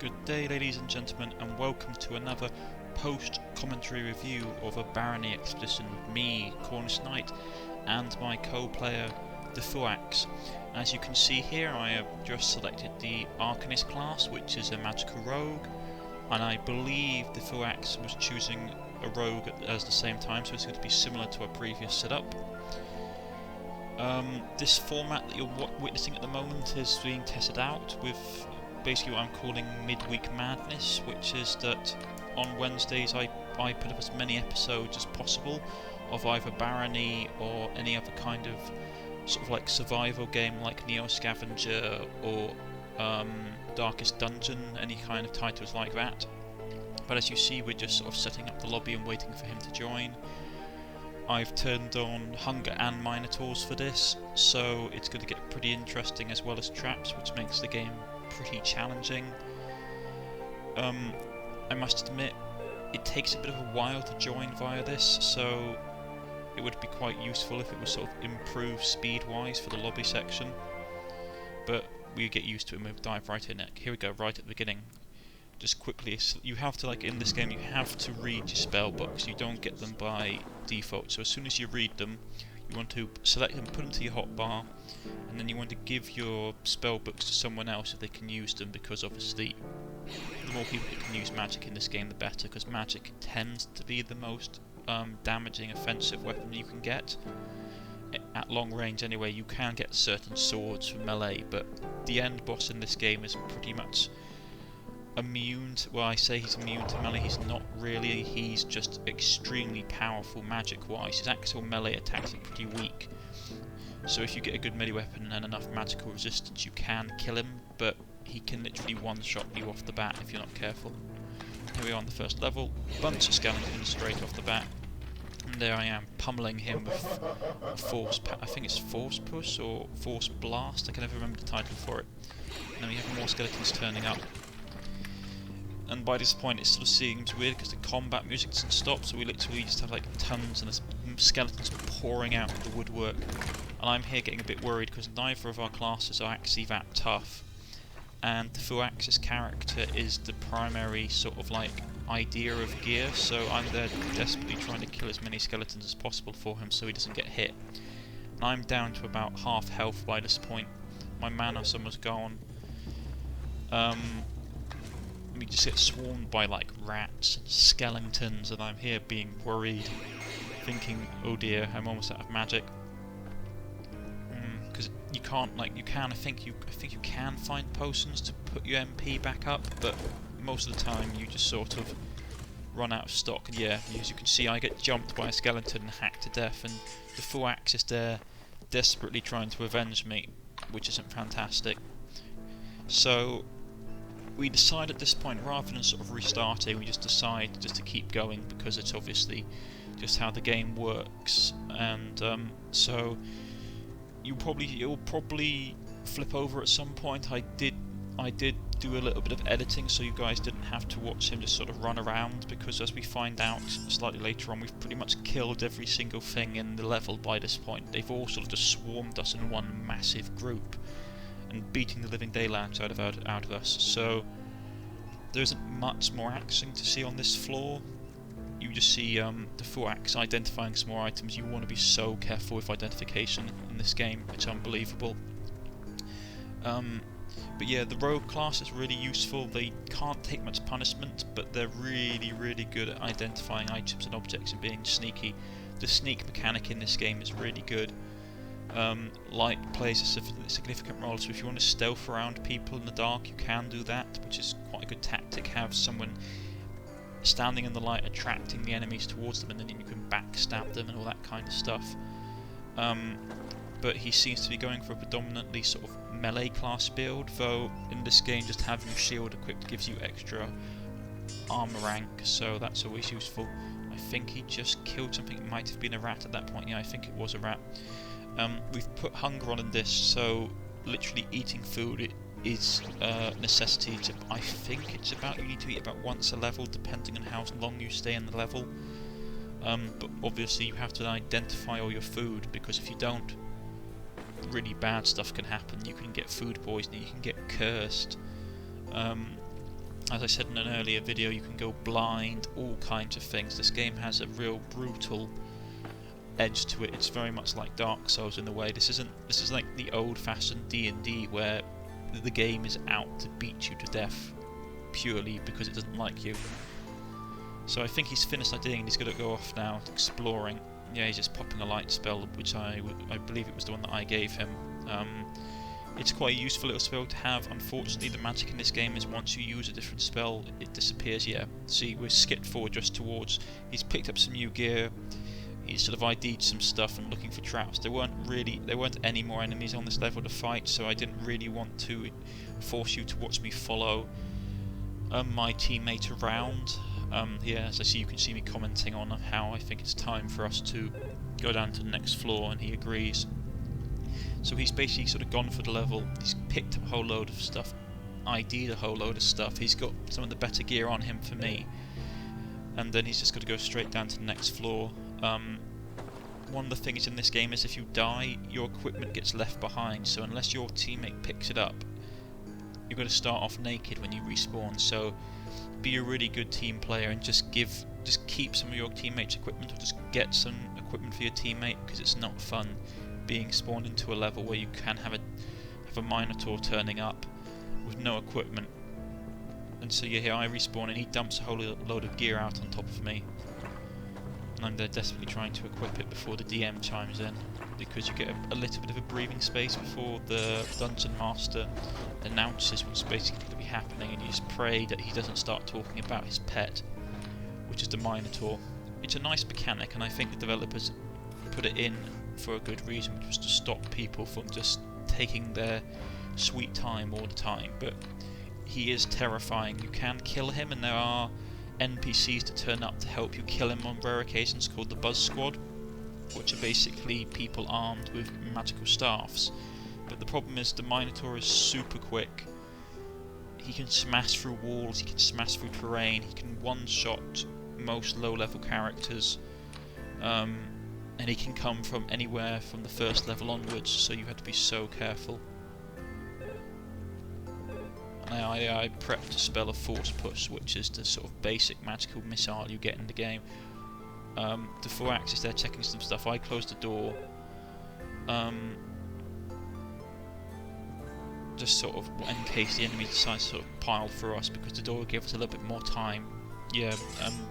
Good day, ladies and gentlemen, and welcome to another post-commentary review of a Barony expedition with me, Cornish-Knight, and my co-player, the Thuax. As you can see here, I have just selected the Arcanist class, which is a magical rogue, and I believe the Thuax was choosing a rogue at the same time, so it's going to be similar to our previous setup. This format that you're witnessing at the moment is being tested out with basically what I'm calling midweek madness, which is that on Wednesdays I put up as many episodes as possible of either Barony or any other kind of sort of like survival game like Neo Scavenger or Darkest Dungeon, any kind of titles like that. But as you see, we're just sort of setting up the lobby and waiting for him to join. I've turned on hunger and minotaurs for this, so it's going to get pretty interesting as well as traps, which makes the game pretty challenging. I must admit, it takes a bit of a while to join via this, so it would be quite useful if it was sort of improved speed-wise for the lobby section. But we get used to it and we'll dive right in it. Here we go, right at the beginning. Just quickly, you have to, like in this game, you have to read your spell books. You don't get them by default. So as soon as you read them, you want to select them, put them to your hotbar, and then you want to give your spell books to someone else if they can use them, because obviously the more people that can use magic in this game, the better, because magic tends to be the most damaging offensive weapon you can get. At long range anyway, you can get certain swords for melee, but the end boss in this game is pretty much immune to, well, I say he's immune to melee, he's not really, he's just extremely powerful magic wise. His actual melee attacks are pretty weak, so if you get a good melee weapon and enough magical resistance you can kill him, but he can literally one-shot you off the bat if you're not careful. Here we are on the first level, bunch of skeletons straight off the bat, and there I am pummeling him with I think it's force push or force blast, I can never remember the title for it. And then we have more skeletons turning up. And by this point it sort of seems weird because the combat music doesn't stop, so we literally just have like tons and skeletons pouring out of the woodwork. And I'm here getting a bit worried because neither of our classes are actually that tough. And the Thuax's character is the primary sort of like idea of gear, so I'm there desperately trying to kill as many skeletons as possible for him so he doesn't get hit. And I'm down to about half health by this point. My mana almost gone. We just get swarmed by like rats and skeletons, and I'm here being worried, thinking, oh dear, I'm almost out of magic. Because you can't, like, I think you can find potions to put your MP back up, but most of the time you just sort of run out of stock. And yeah, as you can see, I get jumped by a skeleton and hacked to death, and the Thuax is there desperately trying to avenge me, which isn't fantastic. So we decide at this point, rather than sort of restarting, we just decide just to keep going because it's obviously just how the game works. And so it'll probably flip over at some point. I did do a little bit of editing so you guys didn't have to watch him just sort of run around, because as we find out slightly later on, we've pretty much killed every single thing in the level by this point. They've all sort of just swarmed us in one massive group and beating the living daylights out of us. So there isn't much more action to see on this floor. You just see the Thuax identifying some more items. You want to be so careful with identification in this game, it's unbelievable. But yeah, the rogue class is really useful. They can't take much punishment, but they're really, really good at identifying items and objects and being sneaky. The sneak mechanic in this game is really good. Light plays a significant role, so if you want to stealth around people in the dark, you can do that, which is quite a good tactic. Have someone standing in the light attracting the enemies towards them, and then you can backstab them and all that kind of stuff. But he seems to be going for a predominantly sort of melee class build, though in this game just having a shield equipped gives you extra armor rank, so that's always useful. I think he just killed something. It might have been a rat at that point. Yeah, I think it was a rat. We've put hunger on in this, so literally eating food is a necessity. I think it's about, you need to eat about once a level depending on how long you stay in the level. But obviously you have to identify all your food, because if you don't, really bad stuff can happen. You can get food poisoning, you can get cursed. As I said in an earlier video, you can go blind, all kinds of things. This game has a real brutal edge to it. It's very much like Dark Souls in the way. This is like the old-fashioned D&D where the game is out to beat you to death purely because it doesn't like you. So I think he's finished ideating and he's going to go off now exploring. Yeah, he's just popping a light spell, which I believe it was the one that I gave him. It's quite a useful little spell to have. Unfortunately, the magic in this game is once you use a different spell, it disappears. Yeah, see, we're skipped forward just towards. He's picked up some new gear. He's sort of ID'd some stuff and looking for traps. There weren't any more enemies on this level to fight, so I didn't really want to force you to watch me follow my teammate around. Yeah, as I see, you can see me commenting on how I think it's time for us to go down to the next floor, and he agrees. So he's basically sort of gone for the level. He's picked up a whole load of stuff, ID'd a whole load of stuff. He's got some of the better gear on him for me, and then he's just got to go straight down to the next floor. One of the things in this game is if you die, your equipment gets left behind, so unless your teammate picks it up, you're going to start off naked when you respawn. So be a really good team player and just keep some of your teammates' equipment, or just get some equipment for your teammate, because it's not fun being spawned into a level where you can have a minotaur turning up with no equipment. And so yeah, here I respawn and he dumps a whole load of gear out on top of me. And I'm there desperately trying to equip it before the DM chimes in, because you get a little bit of a breathing space before the dungeon master announces what's basically going to be happening, and you just pray that he doesn't start talking about his pet, which is the minotaur. It's a nice mechanic, and I think the developers put it in for a good reason, which was to stop people from just taking their sweet time all the time. But he is terrifying. You can kill him, and there are NPCs to turn up to help you kill him on rare occasions, called the Buzz Squad, which are basically people armed with magical staffs. But the problem is the Minotaur is super quick. He can smash through walls, he can smash through terrain, he can one-shot most low-level characters, and he can come from anywhere from the first level onwards, so you have to be so careful. I prepped to spell a Force Push, which is the sort of basic magical missile you get in the game. The 4-axis there checking some stuff. I closed the door, just sort of in case the enemy decides to sort of pile through us, because the door will give us a little bit more time. Yeah,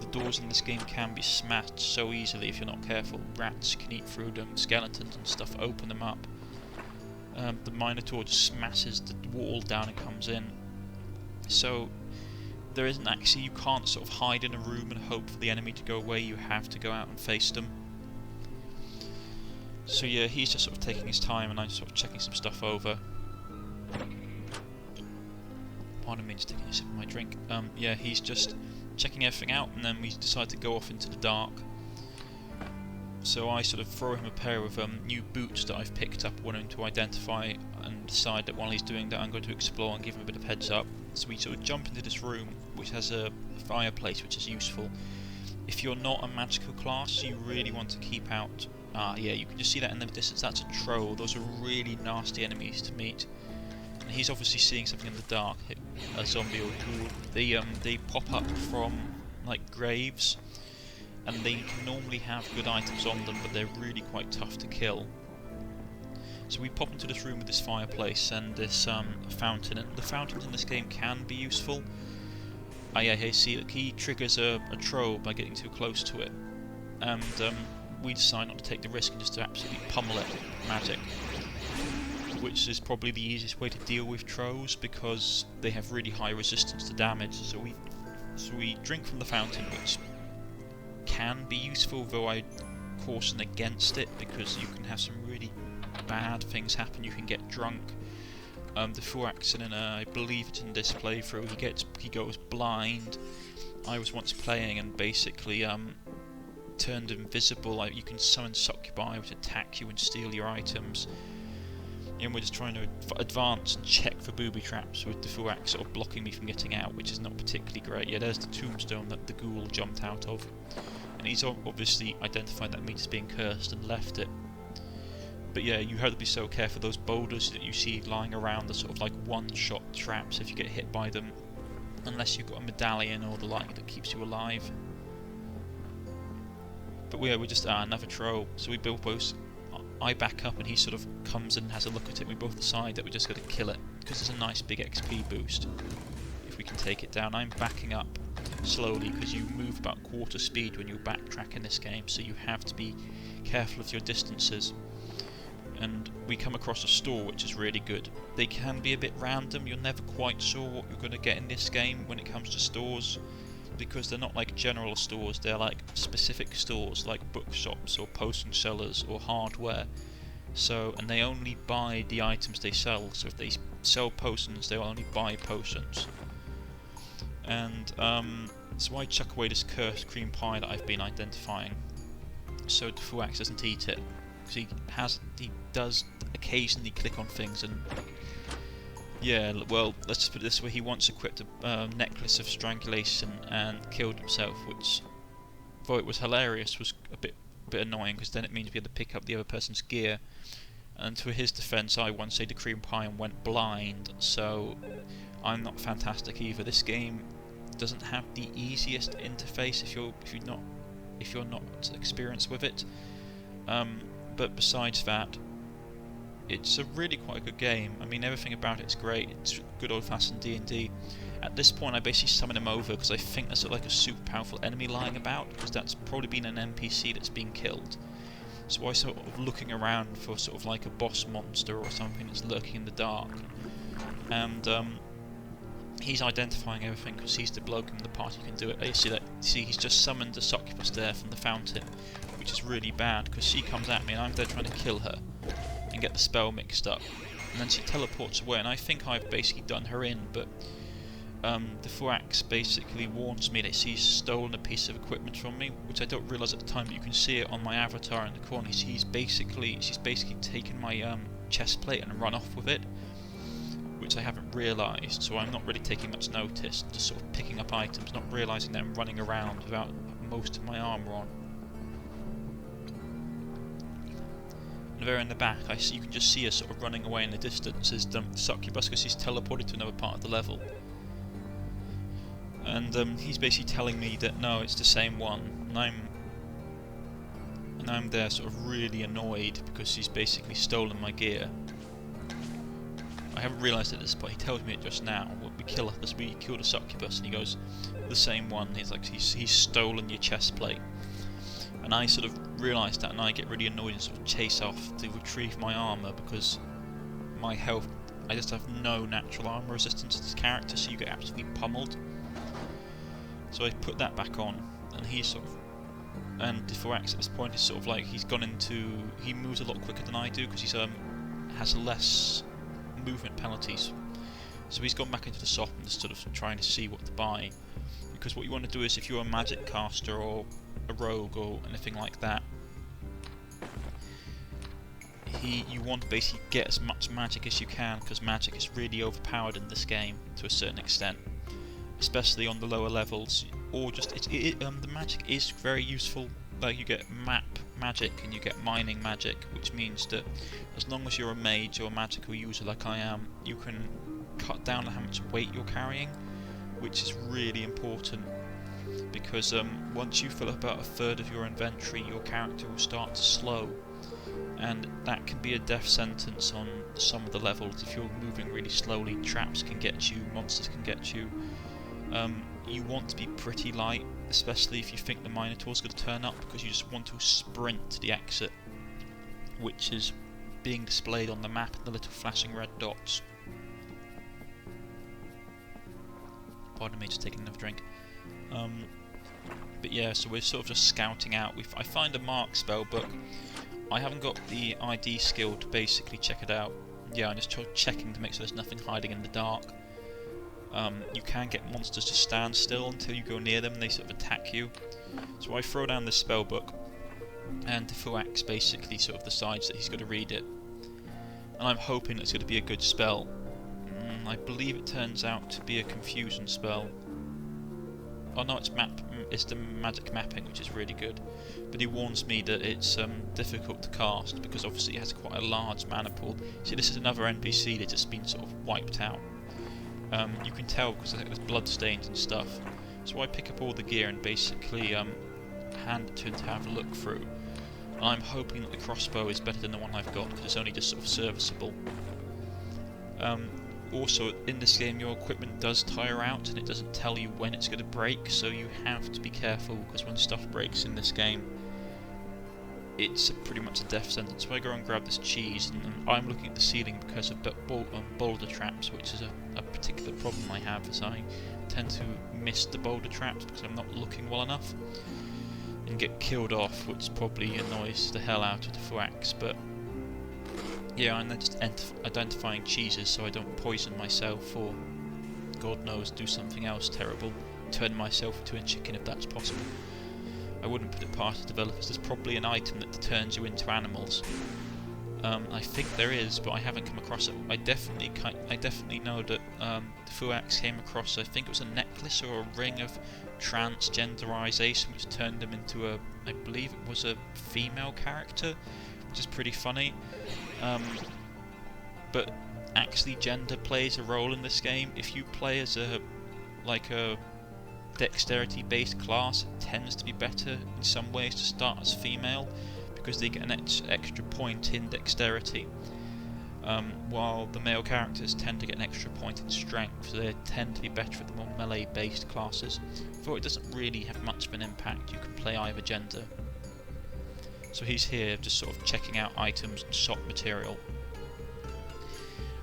the doors in this game can be smashed so easily if you're not careful. Rats can eat through them, skeletons and stuff open them up. The Minotaur just smashes the wall down and comes in. So there isn't actually, you can't sort of hide in a room and hope for the enemy to go away. You have to go out and face them. So yeah, he's just sort of taking his time, and I'm sort of checking some stuff over. Pardon me, just taking a sip of my drink. Yeah, he's just checking everything out, and then we decide to go off into the dark. So I sort of throw him a pair of new boots that I've picked up, wanting to identify, and decide that while he's doing that I'm going to explore and give him a bit of heads up. So we sort of jump into this room, which has a fireplace, which is useful. If you're not a magical class, you really want to keep out... yeah, you can just see that in the distance, that's a troll. Those are really nasty enemies to meet. And he's obviously seeing something in the dark, a zombie or ghoul. They pop up from, like, graves, and they can normally have good items on them, but they're really quite tough to kill. So we pop into this room with this fireplace and this fountain, and the fountains in this game can be useful. Yeah, here, see, look, he triggers a troll by getting too close to it, and we decide not to take the risk and just to absolutely pummel it with magic, which is probably the easiest way to deal with trolls, because they have really high resistance to damage. So we drink from the fountain, which can be useful, though I caution against it, because you can have some really bad things happen. You can get drunk. The 4-axis in I believe it's in this playthrough, he goes blind. I was once playing and basically turned invisible. You can summon succubi which attack you and steal your items. And we're just trying to advance and check for booby traps with the 4-axis sort of blocking me from getting out, which is not particularly great. Yeah, there's the tombstone that the ghoul jumped out of, and he's obviously identified that meat as being cursed and left it. But yeah, you have to be so careful. Those boulders that you see lying around are sort of like one-shot traps if you get hit by them. unless you've got a medallion or the like that keeps you alive. But we're just another troll, so we both I back up and he sort of comes and has a look at it. We both decide that we're just going to kill it because it's a nice big XP boost if we can take it down. I'm backing up slowly because you move about quarter speed when you backtrack in this game, so you have to be careful of your distances. And we come across a store which is really good. They can be a bit random, you're never quite sure what you're going to get in this game when it comes to stores, because they're not like general stores, they're like specific stores like bookshops or potion sellers or hardware. So, and they only buy the items they sell, so if they sell potions they'll only buy potions. And so I chuck away this cursed cream pie that I've been identifying so the Fuax doesn't eat it, because he does occasionally click on things, and yeah, well, let's just put it this way, he once equipped a necklace of strangulation and killed himself, which, though it was hilarious, was a bit annoying, because then it means we had to pick up the other person's gear. And to his defence, I once ate a cream pie and went blind, so I'm not fantastic either. This game doesn't have the easiest interface if you're not experienced with it. But besides that, it's a really quite good game. I mean, everything about it's great. It's good old-fashioned D&D. At this point, I basically summon him over because I think there's like a super powerful enemy lying about, because that's probably been an NPC that's been killed. So I sort of looking around for sort of like a boss monster or something that's lurking in the dark, and he's identifying everything because he's the bloke in the party who can do it. See, he's just summoned a succubus there from the fountain, which is really bad because she comes at me and I'm there trying to kill her and get the spell mixed up, and then she teleports away, and I think I've basically done her in, but the Fuax basically warns me that she's stolen a piece of equipment from me, which I don't realise at the time, but you can see it on my avatar in the corner. She's basically taken my chest plate and run off with it, which I haven't realised, so I'm not really taking much notice, just sort of picking up items, not realising that I'm running around without most of my armour on. And there in the back, you can just see her sort of running away in the distance as the succubus, because she's teleported to another part of the level. And he's basically telling me that no, it's the same one, and I'm there sort of really annoyed because she's basically stolen my gear. I haven't realised at this point. He tells me it just now. We killed a succubus, and he goes, the same one. He's like, he's stolen your chest plate. And I sort of realise that, and I get really annoyed and sort of chase off to retrieve my armour, because my health, I just have no natural armour resistance to this character, so you get absolutely pummeled. So I put that back on, and he's sort of, and the Fuax at this point is sort of like, he moves a lot quicker than I do, because he's has less movement penalties. So he's gone back into the shop and just sort of trying to see what to buy, because what you want to do is, if you're a magic caster or a rogue or anything like that, you want to basically get as much magic as you can, because magic is really overpowered in this game to a certain extent, especially on the lower levels. Or just the magic is very useful. Like, you get map magic and you get mining magic, which means that as long as you're a mage or a magical user like I am, you can cut down on how much weight you're carrying, which is really important, because once you fill up about a third of your inventory, your character will start to slow, and that can be a death sentence on some of the levels. If you're moving really slowly, traps can get you, monsters can get you. You want to be pretty light, especially if you think the minotaur's going to turn up, because you just want to sprint to the exit, which is being displayed on the map in the little flashing red dots. Pardon me, just taking another drink. But yeah, so we're sort of just scouting out. I find a mark spellbook. I haven't got the ID skill to basically check it out. Yeah, I'm just checking to make sure there's nothing hiding in the dark. You can get monsters to stand still until you go near them and they sort of attack you. So I throw down this spellbook, and the Fuax basically sort of decides that he's going to read it. And I'm hoping it's going to be a good spell. I believe it turns out to be a confusion spell. Oh no, it's the magic mapping, which is really good. But he warns me that it's difficult to cast, because obviously it has quite a large mana pool. See, this is another NPC that's just been sort of wiped out. You can tell because there's blood stains and stuff. So I pick up all the gear and basically hand it to him to have a look through. I'm hoping that the crossbow is better than the one I've got because it's only just sort of serviceable. Also, in this game your equipment does tire out and it doesn't tell you when it's going to break, so you have to be careful because when stuff breaks in this game it's pretty much a death sentence. So I go and grab this cheese, and I'm looking at the ceiling because of boulder traps, which is a particular problem I have, as I tend to miss the boulder traps because I'm not looking well enough and get killed off, which probably annoys the hell out of the Fuax. But yeah, I'm then just identifying cheeses so I don't poison myself or, God knows, do something else terrible, turn myself into a chicken if that's possible. I wouldn't put it past the developers. There's probably an item that turns you into animals. I think there is, but I haven't come across it. I definitely know that the Fuax came across, I think it was a necklace or a ring of transgenderization, which turned them into I believe it was a female character, which is pretty funny. But actually gender plays a role in this game. If you play as a dexterity based class, it tends to be better in some ways to start as female because they get an extra point in dexterity, while the male characters tend to get an extra point in strength, so they tend to be better at the more melee based classes. Though it doesn't really have much of an impact, you can play either gender. So he's here just sort of checking out items and shop material,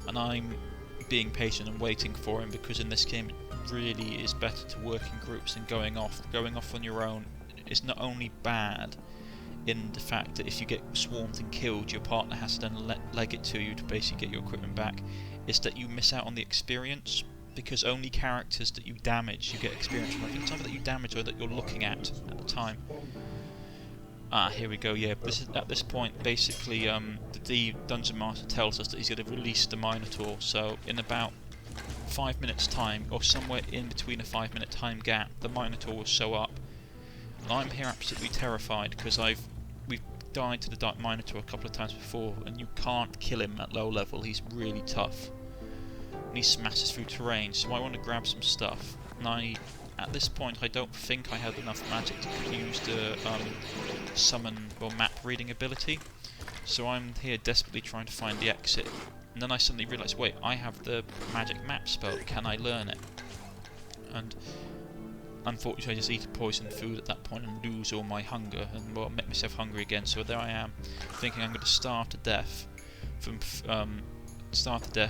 and I'm being patient and waiting for him because in this game it really is better to work in groups than going off. Going off on your own is not only bad in the fact that if you get swarmed and killed, your partner has to then leg it to you to basically get your equipment back, is that you miss out on the experience, because only characters that you damage you get experience from. I think it's either that you damage or that you're looking at the time. Here we go, yeah. At this point, basically, the Dungeon Master tells us that he's going to release the Minotaur, so in about 5 minutes time, or somewhere in between a 5 minute time gap, the Minotaur will show up. And I'm here absolutely terrified because we've died to the Dark Minotaur a couple of times before, and you can't kill him at low level. He's really tough and he smashes through terrain, so I want to grab some stuff. And at this point I don't think I had enough magic to use the summon or map reading ability, so I'm here desperately trying to find the exit. And then I suddenly realise, wait, I have the magic map spell, can I learn it? And unfortunately I just eat poison food at that point and lose all my hunger, and well, make myself hungry again, so there I am, thinking I'm going to starve to death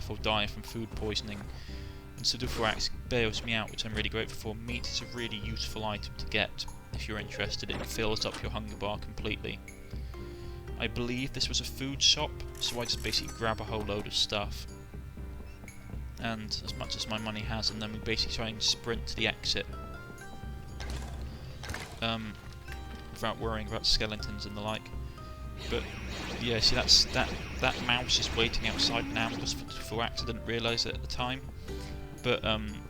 or die from food poisoning. And so the Fuax bails me out, which I'm really grateful for. Meat is a really useful item to get if you're interested. It fills up your hunger bar completely. I believe this was a food shop, so I just basically grab a whole load of stuff, and as much as my money has, and then we basically try and sprint to the exit, without worrying about skeletons and the like. But yeah, see, that mouse is waiting outside now just for the Fuax. I didn't realise it at the time, but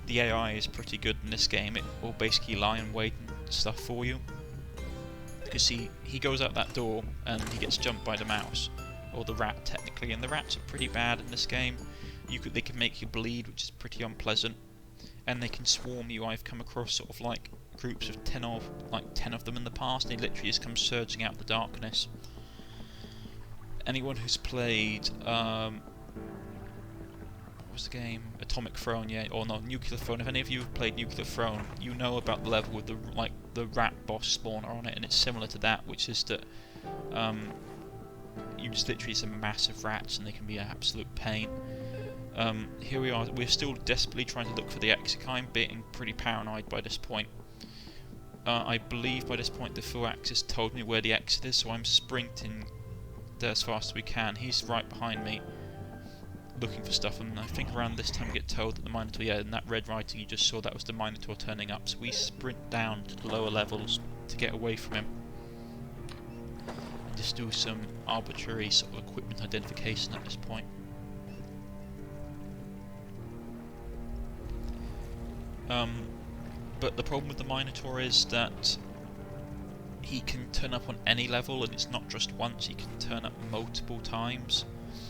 the AI is pretty good in this game. It will basically lie and wait and stuff for you. Because he goes out that door and he gets jumped by the mouse, or the rat technically, and the rats are pretty bad in this game. They can make you bleed, which is pretty unpleasant, and they can swarm you. I've come across sort of like groups of 10 of them in the past, and they literally just come surging out of the darkness. Anyone who's played what was the game? Atomic Throne, yeah, or no, Nuclear Throne. If any of you have played Nuclear Throne, you know about the level with the rat boss spawner on it, and it's similar to that, which is that you just literally some massive rats, and they can be an absolute pain. Here we are. We're still desperately trying to look for the exit. I'm being pretty paranoid by this point. I believe by this point the Fuax has told me where the exit is, so I'm sprinting there as fast as we can. He's right behind me, looking for stuff, and I think around this time we get told that the Minotaur, yeah, and that red writing you just saw, that was the Minotaur turning up, so we sprint down to the lower levels to get away from him and just do some arbitrary sort of equipment identification at this point. But the problem with the Minotaur is that he can turn up on any level, and it's not just once, he can turn up multiple times.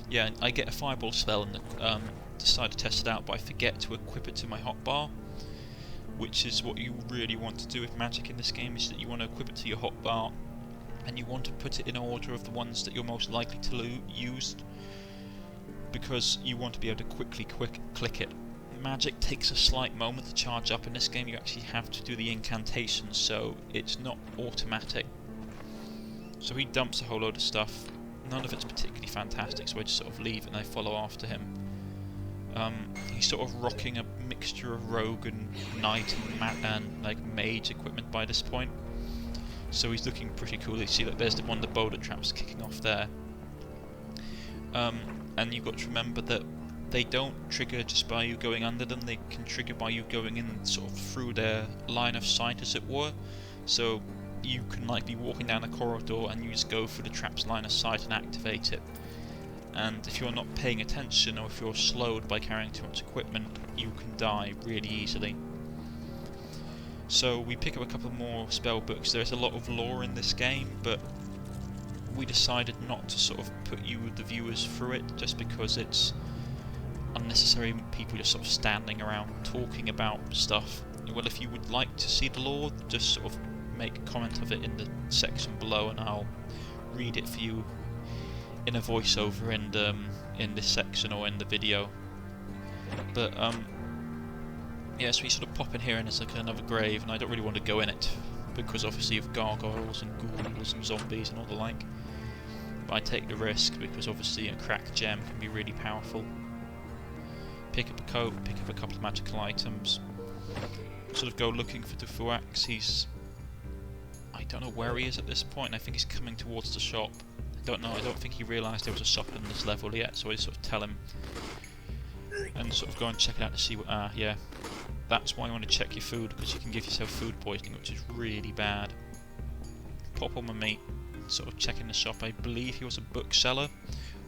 Yeah, I get a fireball spell, and decide to test it out, but I forget to equip it to my hotbar, which is what you really want to do with magic in this game, is that you want to equip it to your hotbar, and you want to put it in order of the ones that you're most likely to use, because you want to be able to quickly click it. Magic takes a slight moment to charge up in this game. You actually have to do the incantations, so it's not automatic. So he dumps a whole load of stuff. None of it's particularly fantastic, so I just sort of leave and I follow after him. He's sort of rocking a mixture of rogue and knight and like mage equipment by this point, so he's looking pretty cool. You see that there's one of the boulder traps kicking off there. And you've got to remember that they don't trigger just by you going under them, they can trigger by you going in sort of through their line of sight, as it were. So you can like be walking down a corridor and you just go through the trap's line of sight and activate it. And if you're not paying attention, or if you're slowed by carrying too much equipment, you can die really easily. So we pick up a couple more spell books. There's a lot of lore in this game, but we decided not to sort of put you, the viewers, through it, just because it's unnecessary people just sort of standing around talking about stuff. Well, if you would like to see the lore, just sort of make a comment of it in the section below, and I'll read it for you in a voiceover in this section or in the video. But yeah, so we sort of pop in here and it's like another grave, and I don't really want to go in it because obviously of gargoyles and ghouls and zombies and all the like. But I take the risk because obviously a cracked gem can be really powerful. Pick up a coat, pick up a couple of magical items. Sort of go looking for the Fuax. I don't know where he is at this point. I think he's coming towards the shop. I don't think he realised there was a shop in this level yet, so I sort of tell him and sort of go and check it out to see what. Yeah, that's why you want to check your food, because you can give yourself food poisoning, which is really bad. Pop on my meat, sort of check in the shop. I believe he was a bookseller,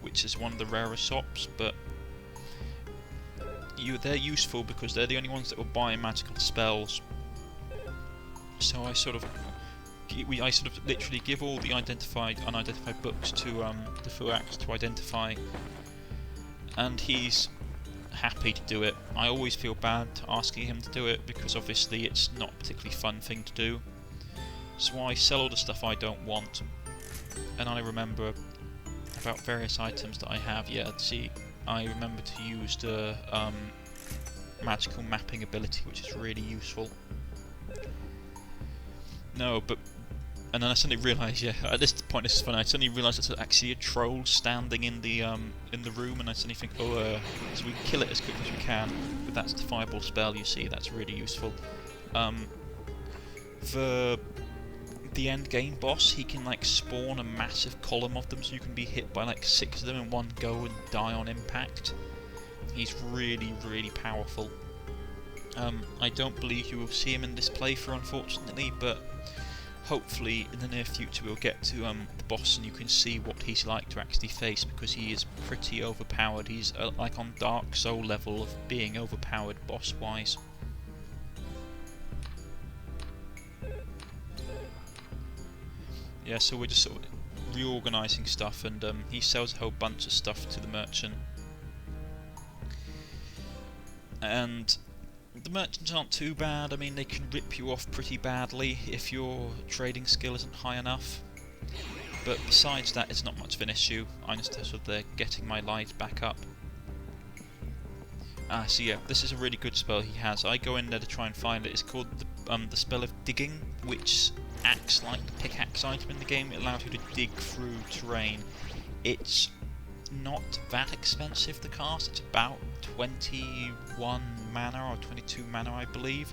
which is one of the rarer shops, but they're useful because they're the only ones that will buy magical spells. So I sort of literally give all the identified, unidentified books to the Fuax to identify, and he's happy to do it. I always feel bad asking him to do it because obviously it's not a particularly fun thing to do. So I sell all the stuff I don't want, and I remember about various items that I have. Yeah, see, I remember to use the magical mapping ability, which is really useful. And then I suddenly realised, yeah, at this point this is funny, I suddenly realised there's actually a troll standing in the room, and I suddenly think, oh, so we can kill it as quick as we can, but that's the fireball spell, you see, that's really useful. The end game boss, he can like spawn a massive column of them, so you can be hit by like 6 of them in one go and die on impact. He's really, really powerful. I don't believe you will see him in this playthrough, unfortunately, but hopefully in the near future we'll get to the boss and you can see what he's like to actually face, because he is pretty overpowered. He's like on Dark Soul level of being overpowered boss wise. Yeah, so we're just sort of reorganising stuff, and he sells a whole bunch of stuff to the merchant. And the merchants aren't too bad. I mean, they can rip you off pretty badly if your trading skill isn't high enough. But besides that, it's not much of an issue. I'm just sort of there getting my lives back up. So yeah, this is a really good spell he has. I go in there to try and find it. It's called the spell of digging, which acts like the pickaxe item in the game. It allows you to dig through terrain. It's not that expensive to cast. It's about 21 mana or 22 mana, I believe,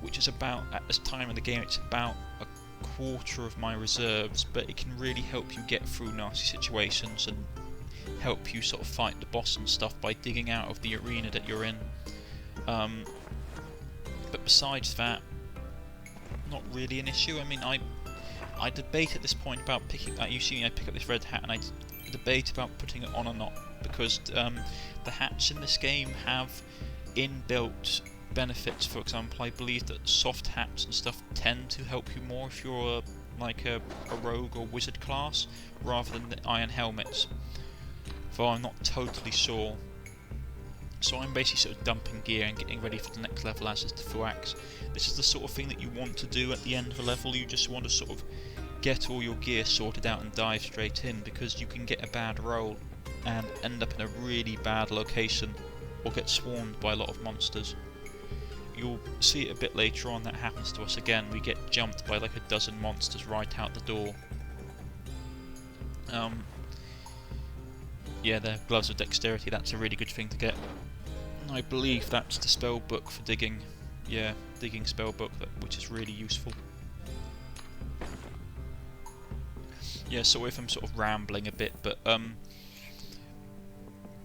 which is about, at this time of the game, it's about a quarter of my reserves, but it can really help you get through nasty situations and help you sort of fight the boss and stuff by digging out of the arena that you're in. But besides that, not really an issue. I mean, I debate at this point about picking. You see me, I pick up this red hat, and I debate about putting it on or not, because the hats in this game have inbuilt benefits. For example, I believe that soft hats and stuff tend to help you more if you're like a rogue or wizard class, rather than the iron helmets. Though I'm not totally sure. So I'm basically sort of dumping gear and getting ready for the next level, as is the Fuax. This is the sort of thing that you want to do at the end of a level. You just want to sort of get all your gear sorted out and dive straight in, because you can get a bad roll and end up in a really bad location or get swarmed by a lot of monsters. You'll see it a bit later on, that happens to us again. We get jumped by like a dozen monsters right out the door. Yeah, they're gloves of dexterity, that's a really good thing to get. And I believe that's the spell book for digging. Yeah, digging spell book, which is really useful. Yeah, so if I'm sort of rambling a bit, but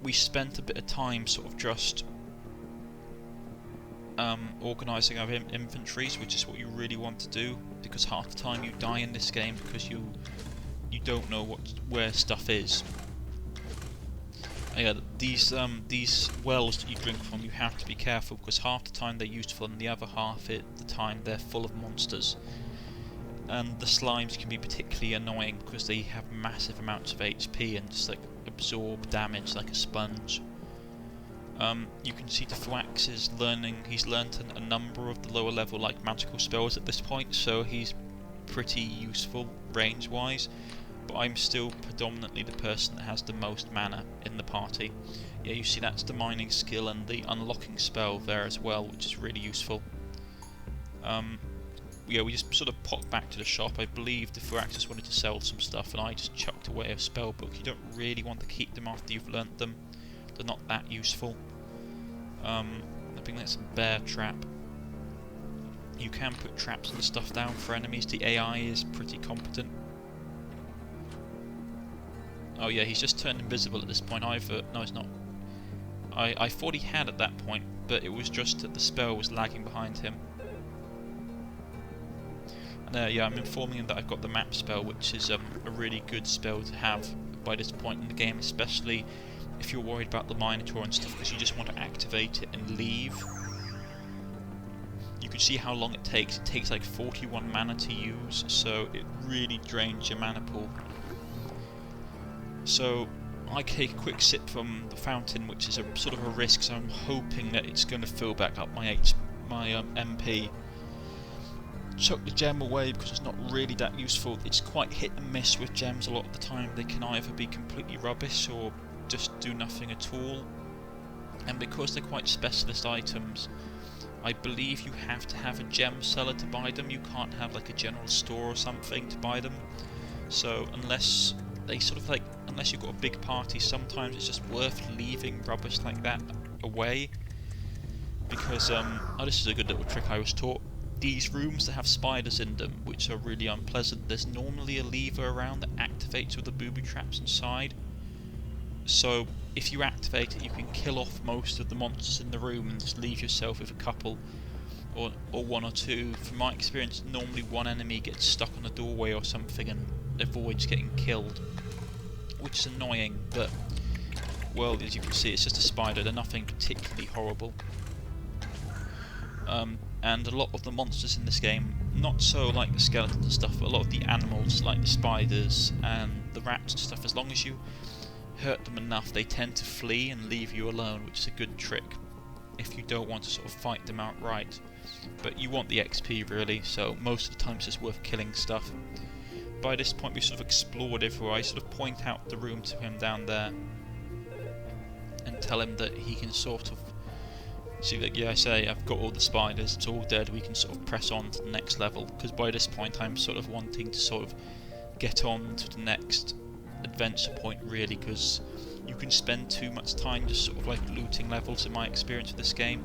we spent a bit of time sort of just organising our inventories, which is what you really want to do, because half the time you die in this game because you don't know where stuff is. Yeah, these wells that you drink from, you have to be careful, because half the time they're useful and the other half the time they're full of monsters. And the slimes can be particularly annoying because they have massive amounts of HP and just like absorb damage like a sponge. You can see the Fuax is he's learnt a number of the lower level like magical spells at this point, so he's pretty useful range wise. But I'm still predominantly the person that has the most mana in the party. Yeah, you see that's the mining skill and the unlocking spell there as well, which is really useful. Yeah, we just sort of popped back to the shop. I believe the Fuax wanted to sell some stuff and I just chucked away a spellbook. You don't really want to keep them after you've learnt them. They're not that useful. I think that's a bear trap. You can put traps and stuff down for enemies. The AI is pretty competent. Oh yeah, he's just turned invisible at this point. No, he's not. I thought he had at that point, but it was just that the spell was lagging behind him. And yeah, I'm informing him that I've got the map spell, which is a really good spell to have by this point in the game, especially if you're worried about the minotaur and stuff, because you just want to activate it and leave. You can see how long it takes. It takes like 41 mana to use, so it really drains your mana pool. So I take a quick sip from the fountain, which is a sort of a risk, so I'm hoping that it's going to fill back up my MP. Chuck the gem away because it's not really that useful. It's quite hit and miss with gems a lot of the time. They can either be completely rubbish or just do nothing at all. And because they're quite specialist items, I believe you have to have a gem seller to buy them. You can't have like a general store or something to buy them. So unless you've got a big party, sometimes it's just worth leaving rubbish like that away. Because this is a good little trick I was taught. These rooms that have spiders in them, which are really unpleasant, there's normally a lever around that activates with the booby traps inside. So if you activate it, you can kill off most of the monsters in the room and just leave yourself with a couple, or one or two. From my experience, normally one enemy gets stuck on a doorway or something and avoids getting killed, which is annoying, but well, as you can see, it's just a spider. They're nothing particularly horrible. And a lot of the monsters in this game, not so like the skeletons and stuff, but a lot of the animals like the spiders and the rats and stuff, as long as you hurt them enough, they tend to flee and leave you alone, which is a good trick if you don't want to sort of fight them outright. But you want the XP really, so most of the time it's just worth killing stuff. By this point we sort of explored everywhere. I sort of point out the room to him down there and tell him that he can sort of see that, yeah, I say I've got all the spiders, it's all dead, we can sort of press on to the next level, because by this point I'm sort of wanting to sort of get on to the next adventure point really, because you can spend too much time just sort of like looting levels in my experience with this game.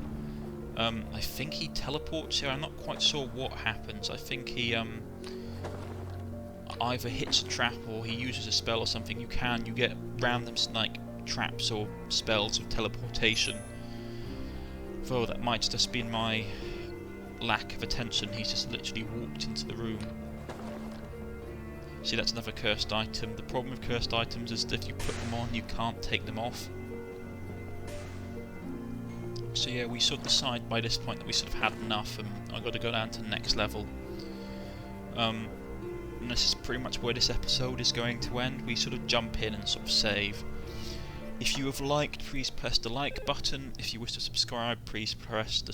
I think he teleports here, I'm not quite sure what happens. I think he either hits a trap or he uses a spell or something. You get random like traps or spells of teleportation. Though that might just be my lack of attention. He's just literally walked into the room. See, that's another cursed item. The problem with cursed items is that if you put them on, you can't take them off. So yeah, we sort of decide by this point that we sort of had enough and I've got to go down to the next level. And this is pretty much where this episode is going to end. We sort of jump in and sort of save. If you have liked, please press the like button. If you wish to subscribe, please press the